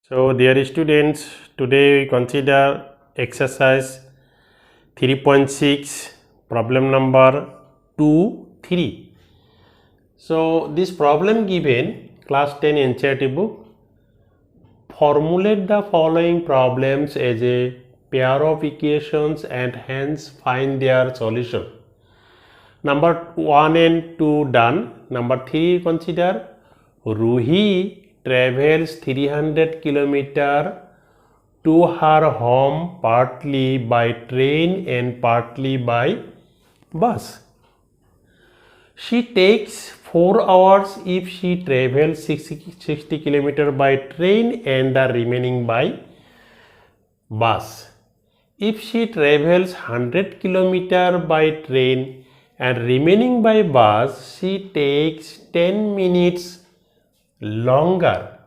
So, dear students, today we consider exercise 3.6, problem number 2, 3. So, this problem given class 10 NCERT book. Formulate the following problems as a pair of equations and hence find their solution. Number 1 and 2 done. Number 3 consider Ruhi travels 300 km to her home partly by train and partly by bus. She takes 4 hours if she travels 60 km by train and the remaining by bus. If she travels 100 km by train and remaining by bus, she takes 10 minutes longer.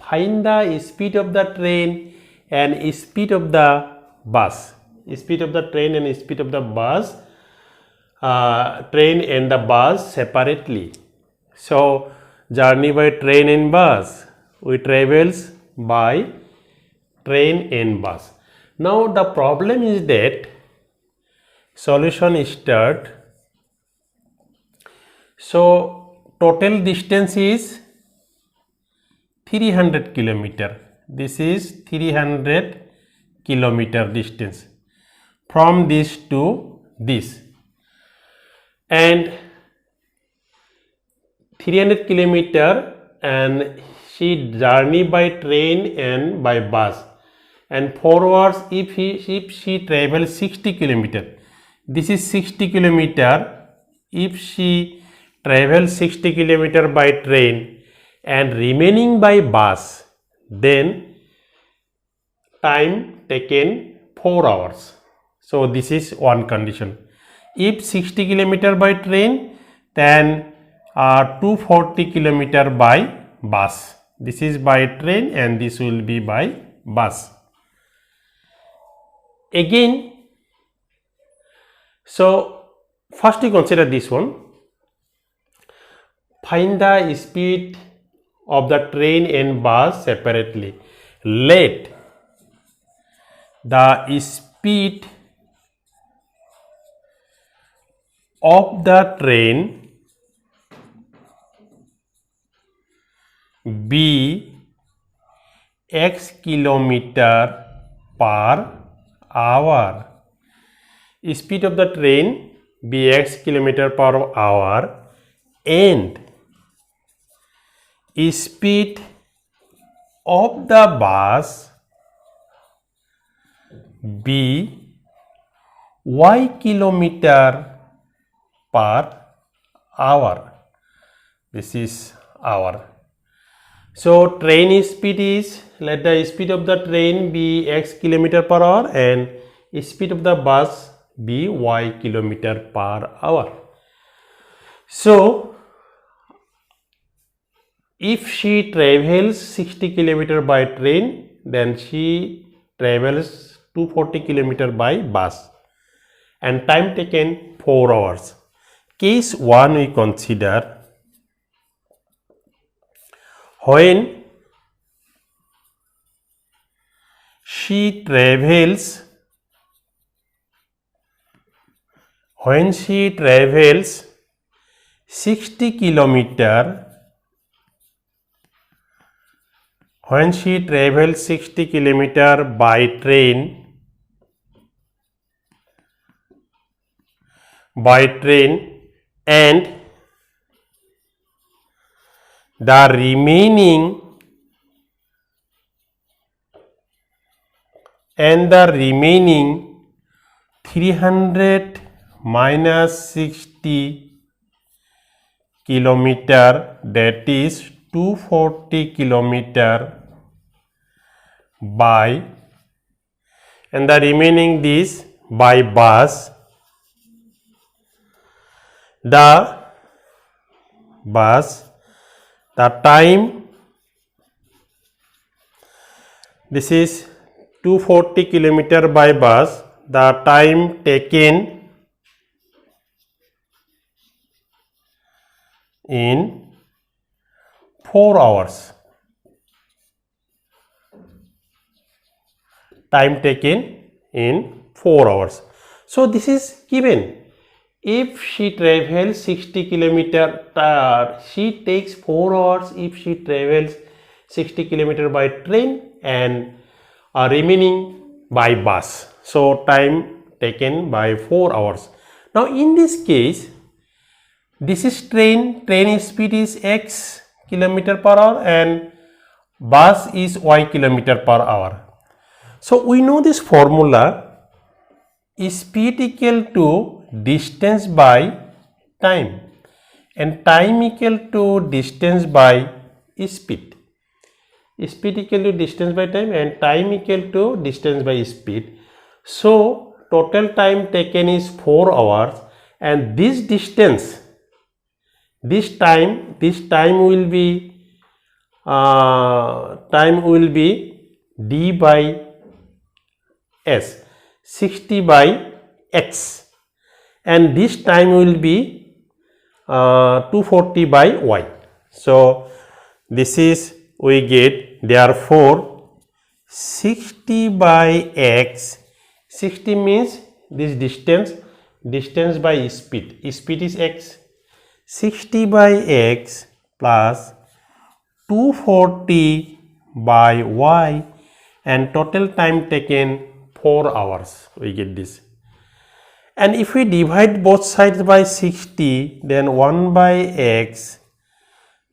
Find the speed of the train and speed of the bus. Speed of the train and speed of the bus, train and the bus separately. So, journey by train and bus. We travels by train and bus. Now, the problem is that solution is start. So, total distance is 300 km. This is 300 km distance from this to this, and 300 km, and she journey by train and by bus, and forwards if she travels 60 km. This is 60 km. If she travels 60 km by train and remaining by bus, then time taken 4 hours. So, this is one condition. If 60 km by train, then 240 km by bus. This is by train and this will be by bus. Again, so first we consider this one. Find the speed of the train and bus separately. Let the speed of the train be x kilometer per hour. Speed of the train be x kilometer per hour and speed of the bus be y kilometer per hour. This is hour. So, train speed is, let the speed of the train be x kilometer per hour and speed of the bus be y kilometer per hour. So, if she travels 60 km by train, then she travels 240 km by bus, and time taken 4 hours. Case 1 we consider when she travels 60 km, when she travels 60 km by train and the remaining 300 minus 60 kilometer, that is 240 kilometer by, and the remaining this by bus. The time, this is 240 kilometer by bus, the time taken in 4 hours. time taken in 4 hours. So this is given. If she travels 60 kilometer, she takes 4 hours if she travels 60 kilometer by train and remaining by bus. So time taken by 4 hours. Now in this case, this is train speed is x kilometer per hour and bus is y kilometer per hour. So we know this formula, speed equal to distance by time and time equal to distance by speed. Speed equal to distance by time and time equal to distance by speed. So total time taken is 4 hours and this distance, this time will be d by s, 60 by x, and this time will be 240 by y. So this is, we get, therefore 60 by x, 60 means this distance by speed is x, 60 by x plus 240 by y, and total time taken 4 hours, we get this. And if we divide both sides by 60, then 1 by x,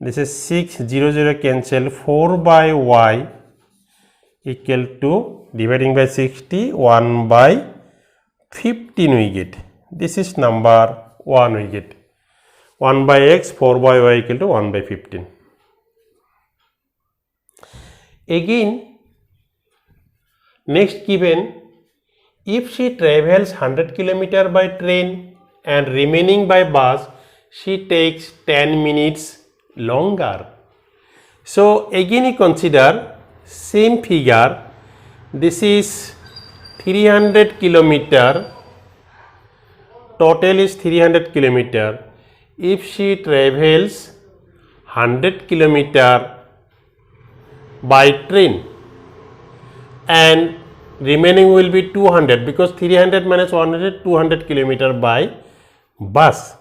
this is 6, 0, 0 cancel, 4 by y equal to, dividing by 60, 1 by 15 we get. This is number 1 we get. 1 by x, 4 by y equal to 1 by 15. Again, next given, if she travels 100 km by train and remaining by bus, she takes 10 minutes longer. So again you consider same figure, this is 300 km, total is 300 km. If she travels 100 km by train and remaining will be 200, because 300 minus 100, 200 km by bus,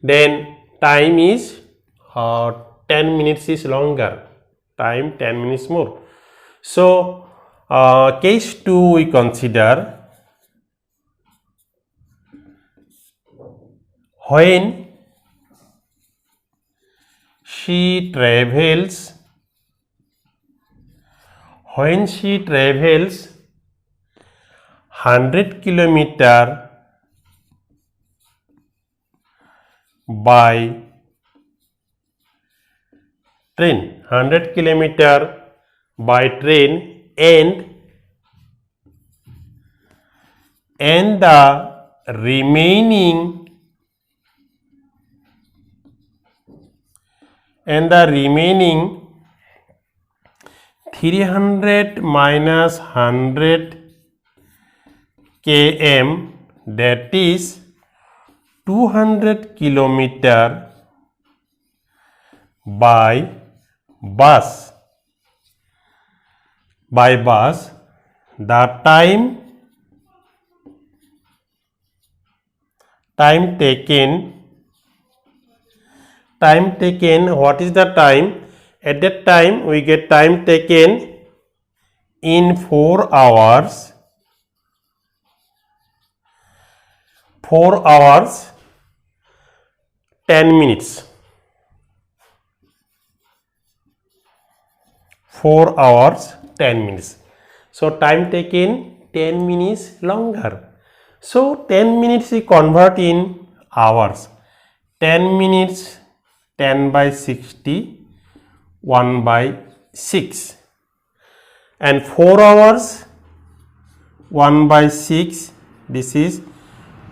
then time is 10 minutes is longer, time 10 minutes more. So case 2 we consider, when she travels 100 km by train, 100 km by train, and the remaining 300 minus 100 km, that is 200 km by bus. The time taken, what is the time? At that time we get time taken in 4 hours, 10 minutes. 4 hours 10 minutes. So time taken 10 minutes longer. So 10 minutes we convert in hours. 10 minutes 10 by 60, 1 by 6, and 4 hours 1 by 6, this is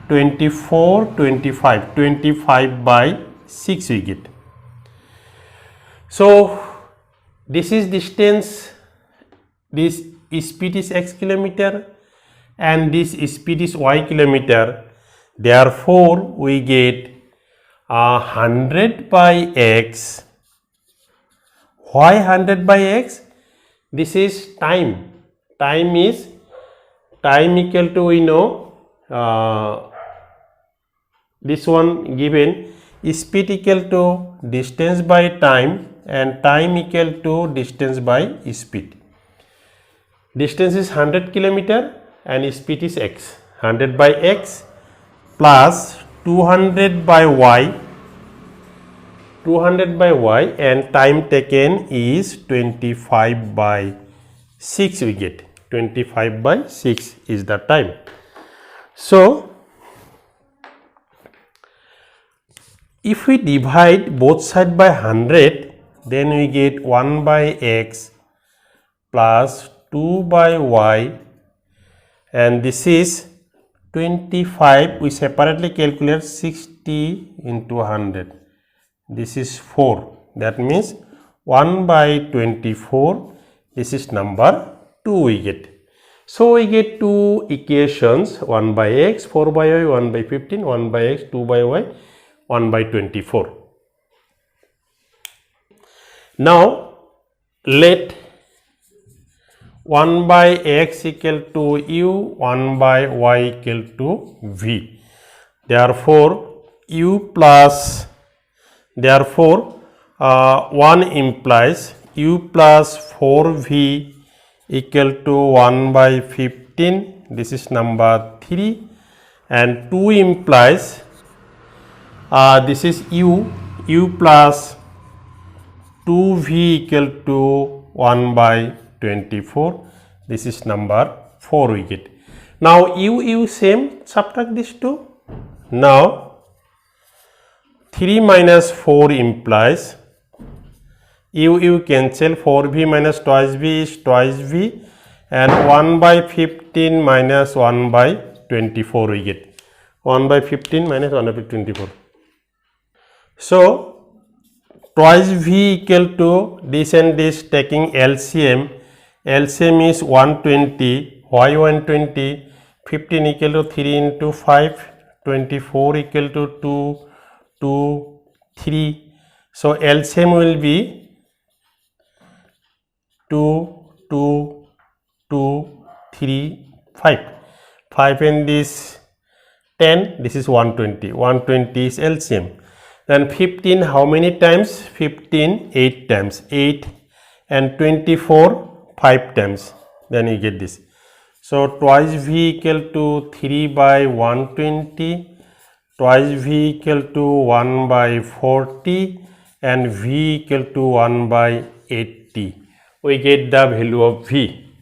24, 25, 25 by 6 we get. So this is distance, this speed is x kilometer and this speed is y kilometer. Therefore we get 100 by x. Why 100 by x? This is time. Time is time equal to, we know, this one given, speed equal to distance by time and time equal to distance by speed. Distance is 100 kilometer and speed is x. 100 by x plus 200 by y, 200 by y, and time taken is 25 by 6. We get 25 by 6 is the time. So if we divide both sides by 100, then we get 1 by x plus 2 by y, and this is 25. We separately calculate 60 into 100. This is 4. That means 1 by 24. This is number 2 we get. So we get two equations, 1 by x, 4 by y, 1 by 15, 1 by x, 2 by y, 1 by 24. Now let 1 by x equal to u, 1 by y equal to v. Therefore, u plus, therefore 1 implies u plus 4v equal to 1 by 15. This is number 3. And 2 implies this is u plus 2v equal to 1 by 24. This is number 4 we get. Now u same, subtract these two. Now 3 minus 4 implies u cancel, 4v minus twice v is twice v, and 1 by 15 minus 1 by 24 we get. 1 by 15 minus 1 by 24. So twice v equal to this and this, taking LCM. LCM is 120. Why 120? 15 equal to 3 into 5. 24 equal to 2, 2, 3. So LCM will be 2, 2, 2, 3, 5. 5 and this 10. This is 120. 120 is LCM. Then 15 how many times? 15 8 times. 8 and 24 5 times. Then you get this. So twice v equal to 3 by 120, twice v equal to 1 by 40, and v equal to 1 by 80. We get the value of v.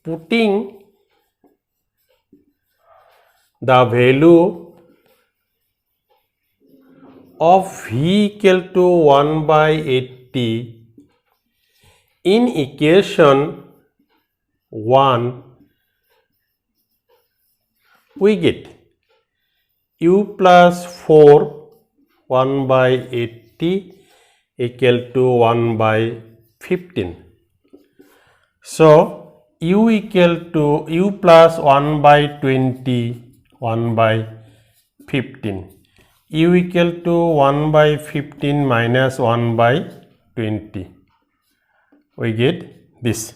Putting the value of v equal to 1 by 80 in equation 1, we get u plus 4 1 by 80 equal to 1 by 15. So u equal to u plus 1 by 20 1 by 15. U equal to 1 by 15 minus 1 by 20. We get this.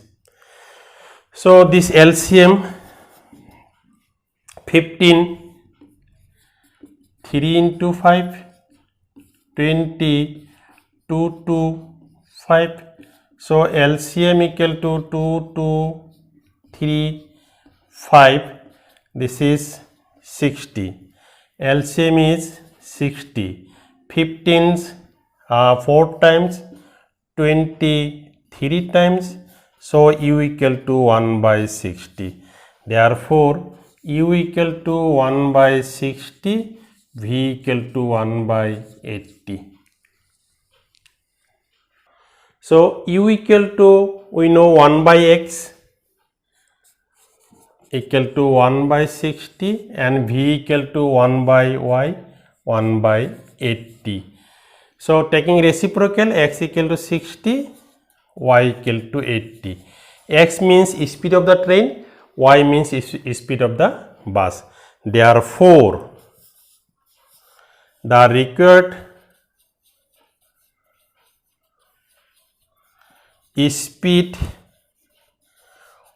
So this LCM 15, 3 into 5, 20, 2 to 5. So LCM equal to 2 to 3, 5. This is 60. LCM is 60. 15's 4 times, 20 3 times. So u equal to 1 by 60. Therefore u equal to 1 by 60, v equal to 1 by 80. So u equal to, we know 1 by x equal to 1 by 60, and v equal to 1 by y, 1 by 80. So taking reciprocal, x equal to 60, y equal to 80. X means speed of the train, y means speed of the bus. Therefore the required speed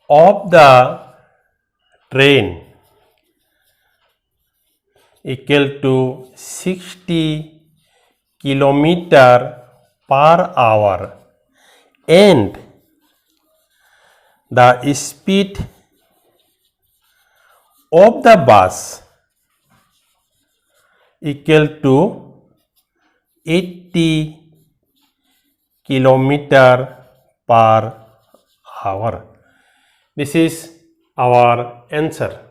of the train equal to 60 kilometer per hour and the speed of the bus equal to 80 kilometer per hour. This is our answer.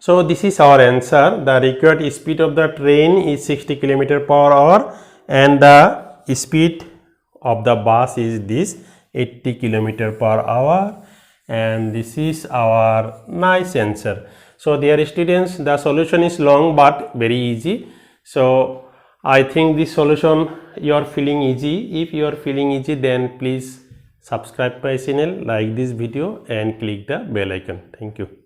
So this is our answer. The required speed of the train is 60 km per hour and the speed of the bus is this 80 km per hour, and this is our nice answer. So dear students, the solution is long but very easy. So I think this solution you are feeling easy. If you are feeling easy, then please subscribe my channel, like this video and click the bell icon. Thank you.